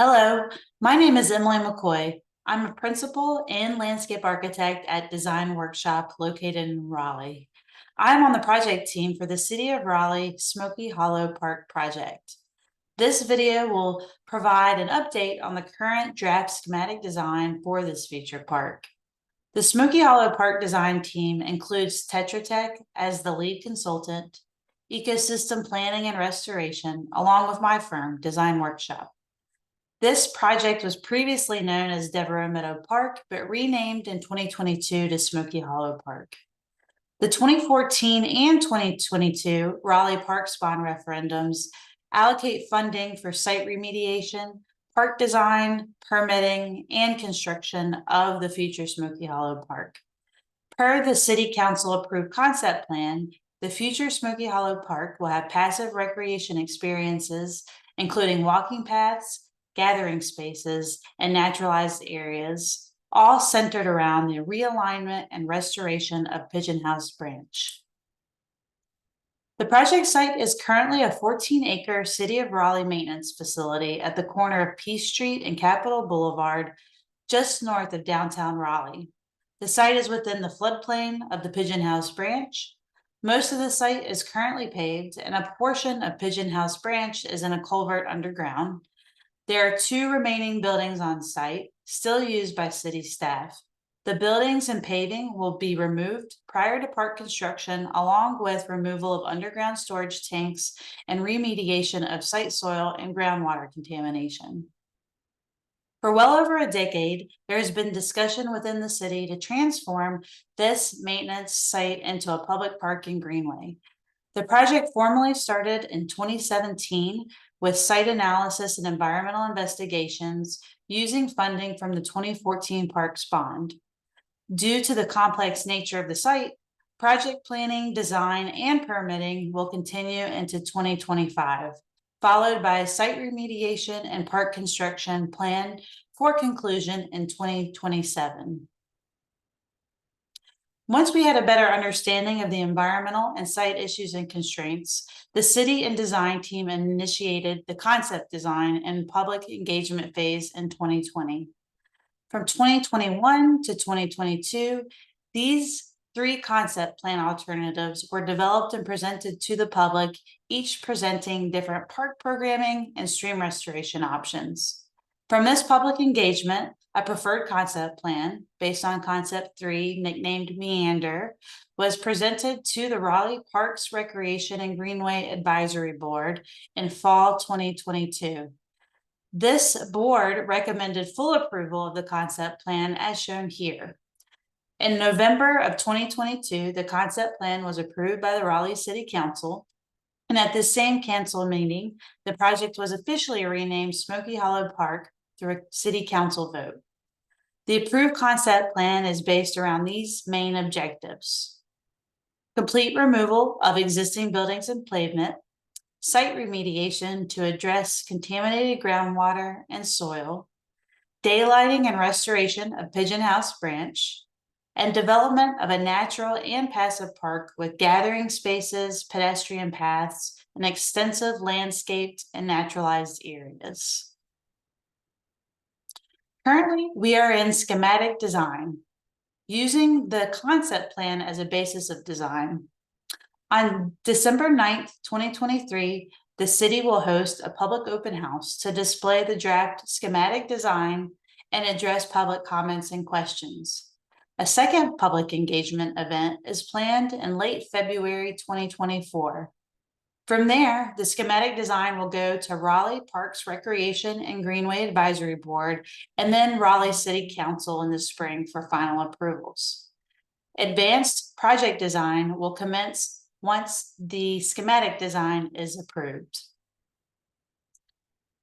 Hello, my name is Emily McCoy. I'm a principal and landscape architect at Design Workshop located in Raleigh. I'm on the project team for the City of Raleigh Smoky Hollow Park project. This video will provide an update on the current draft schematic design for this future park. The Smoky Hollow Park design team includes Tetra Tech as the lead consultant, ecosystem planning and restoration, along with my firm, Design Workshop. This project was previously known as Devereaux Meadow Park, but renamed in 2022 to Smoky Hollow Park. The 2014 and 2022 Raleigh Park Spawn referendums allocate funding for site remediation, park design, permitting, and construction of the future Smoky Hollow Park. Per the City Council approved concept plan, the future Smoky Hollow Park will have passive recreation experiences, including walking paths, gathering spaces, and naturalized areas, all centered around the realignment and restoration of Pigeon House Branch. The project site is currently a 14-acre City of Raleigh maintenance facility at the corner of Peace Street and Capitol Boulevard, just north of downtown Raleigh. The site is within the floodplain of the Pigeon House Branch. Most of the site is currently paved, and a portion of Pigeon House Branch is in a culvert underground. There are two remaining buildings on site, still used by city staff. The buildings and paving will be removed prior to park construction, along with removal of underground storage tanks and remediation of site soil and groundwater contamination. For well over a decade, there has been discussion within the city to transform this maintenance site into a public park and greenway. The project formally started in 2017 with site analysis and environmental investigations using funding from the 2014 Parks Bond. Due to the complex nature of the site, project planning, design, and permitting will continue into 2025, followed by site remediation and park construction planned for conclusion in 2027. Once we had a better understanding of the environmental and site issues and constraints, the city and design team initiated the concept design and public engagement phase in 2020. From 2021 to 2022, these three concept plan alternatives were developed and presented to the public, each presenting different park programming and stream restoration options. From this public engagement, a preferred concept plan, based on concept 3, nicknamed Meander, was presented to the Raleigh Parks, Recreation, and Greenway Advisory Board in fall 2022. This board recommended full approval of the concept plan as shown here. In November of 2022, the concept plan was approved by the Raleigh City Council, and at this same council meeting, the project was officially renamed Smoky Hollow Park through a city council vote. The approved concept plan is based around these main objectives: complete removal of existing buildings and pavement, site remediation to address contaminated groundwater and soil, daylighting and restoration of Pigeon House Branch, and development of a natural and passive park with gathering spaces, pedestrian paths, and extensive landscaped and naturalized areas. Currently, we are in schematic design, using the concept plan as a basis of design. On December 9th, 2023, the city will host a public open house to display the draft schematic design and address public comments and questions. A second public engagement event is planned in late February 2024. From there, the schematic design will go to Raleigh Parks, Recreation, and Greenway Advisory Board, and then Raleigh City Council in the spring for final approvals. Advanced project design will commence once the schematic design is approved.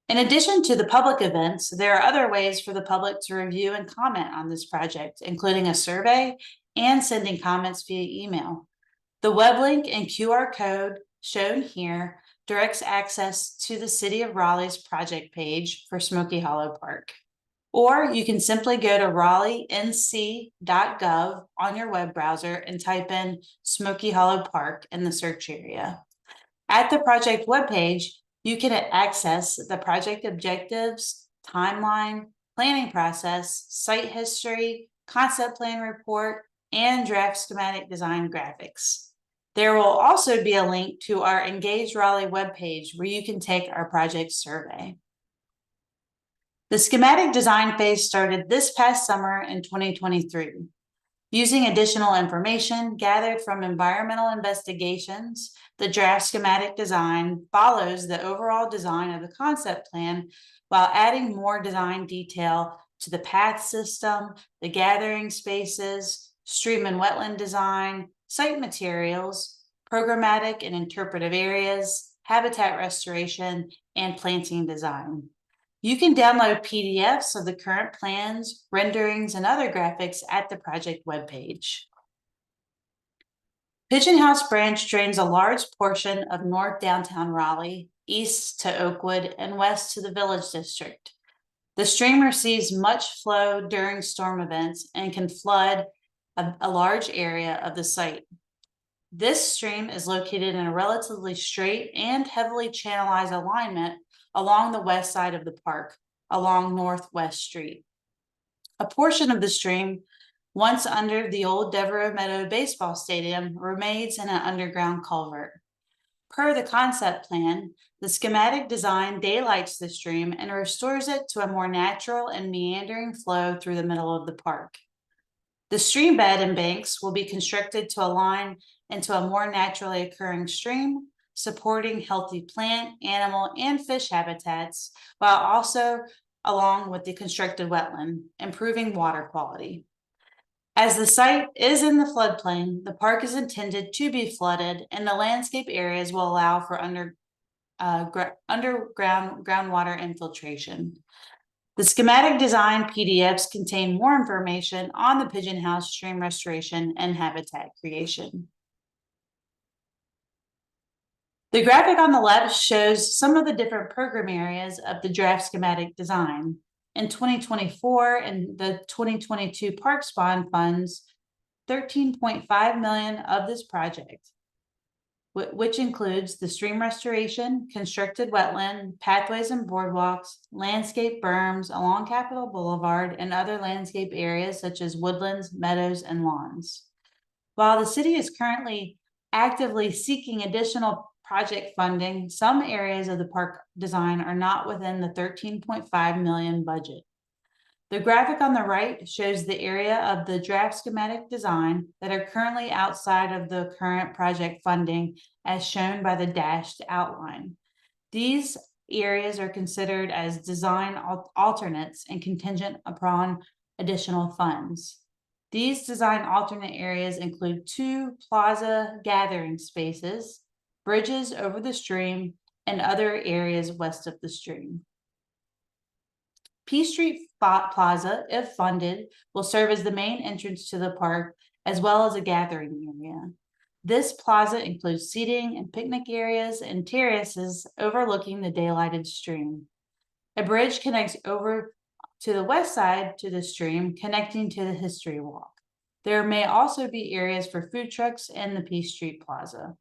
In addition to the public events, there are other ways for the public to review and comment on this project, including a survey and sending comments via email. The web link and QR code shown here directs access to the City of Raleigh's project page for Smoky Hollow Park. Or you can simply go to raleighnc.gov on your web browser and type in Smoky Hollow Park in the search area. At the project webpage, you can access the project objectives, timeline, planning process, site history, concept plan report, and draft schematic design graphics. There will also be a link to our Engage Raleigh webpage where you can take our project survey. The schematic design phase started this past summer in 2023. Using additional information gathered from environmental investigations, the draft schematic design follows the overall design of the concept plan while adding more design detail to the path system, the gathering spaces, stream and wetland design, site materials, programmatic and interpretive areas, habitat restoration, and planting design. You can download PDFs of the current plans, renderings, and other graphics at the project webpage. Pigeon House Branch drains a large portion of North Downtown Raleigh, east to Oakwood, and west to the Village District. The stream receives much flow during storm events and can flood a large area of the site. This stream is located in a relatively straight and heavily channelized alignment along the west side of the park, along Northwest Street. A portion of the stream, once under the old Devereaux Meadow Baseball Stadium, remains in an underground culvert. Per the concept plan, the schematic design daylights the stream and restores it to a more natural and meandering flow through the middle of the park. The stream bed and banks will be constructed to align into a more naturally occurring stream, supporting healthy plant, animal, and fish habitats, while also along with the constructed wetland, improving water quality. As the site is in the floodplain, the park is intended to be flooded, and the landscape areas will allow for underground groundwater infiltration. The schematic design PDFs contain more information on the Pigeon House stream restoration and habitat creation. The graphic on the left shows some of the different program areas of the draft schematic design. In 2024 and the 2022 Parks Bond funds, $13.5 million of this project, which includes the stream restoration, constructed wetland, pathways and boardwalks, landscape berms along Capitol Boulevard, and other landscape areas such as woodlands, meadows, and lawns. While the city is currently actively seeking additional project funding, some areas of the park design are not within the $13.5 million budget. The graphic on the right shows the area of the draft schematic design that are currently outside of the current project funding, as shown by the dashed outline. These areas are considered as design alternates and contingent upon additional funds. These design alternate areas include 2 plaza gathering spaces, bridges over the stream, and other areas west of the stream. P Street Plaza, if funded, will serve as the main entrance to the park, as well as a gathering area. This plaza includes seating and picnic areas and terraces overlooking the daylighted stream. A bridge connects over to the west side to the stream, connecting to the History Walk. There may also be areas for food trucks in the P Street Plaza.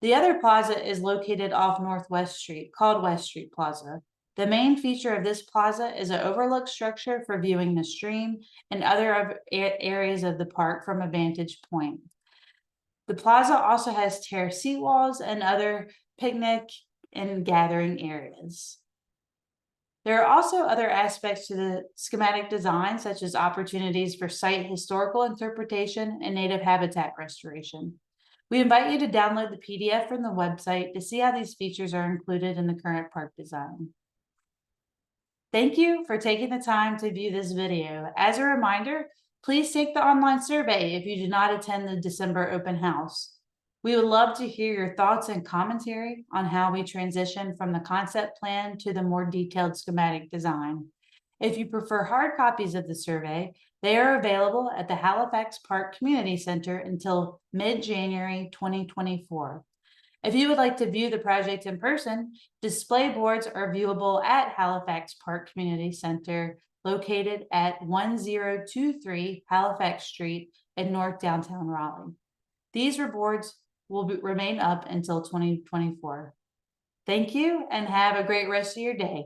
The other plaza is located off Northwest Street, called West Street Plaza. The main feature of this plaza is an overlook structure for viewing the stream and other areas of the park from a vantage point. The plaza also has terrace seat walls and other picnic and gathering areas. There are also other aspects to the schematic design, such as opportunities for site historical interpretation and native habitat restoration. We invite you to download the PDF from the website to see how these features are included in the current park design. Thank you for taking the time to view this video. As a reminder, please take the online survey if you do not attend the December open house. We would love to hear your thoughts and commentary on how we transition from the concept plan to the more detailed schematic design. If you prefer hard copies of the survey, they are available at the Halifax Park Community Center until mid-January 2024. If you would like to view the project in person, display boards are viewable at Halifax Park Community Center, located at 1023 Halifax Street in North Downtown Raleigh. These boards will remain up until 2024. Thank you and have a great rest of your day.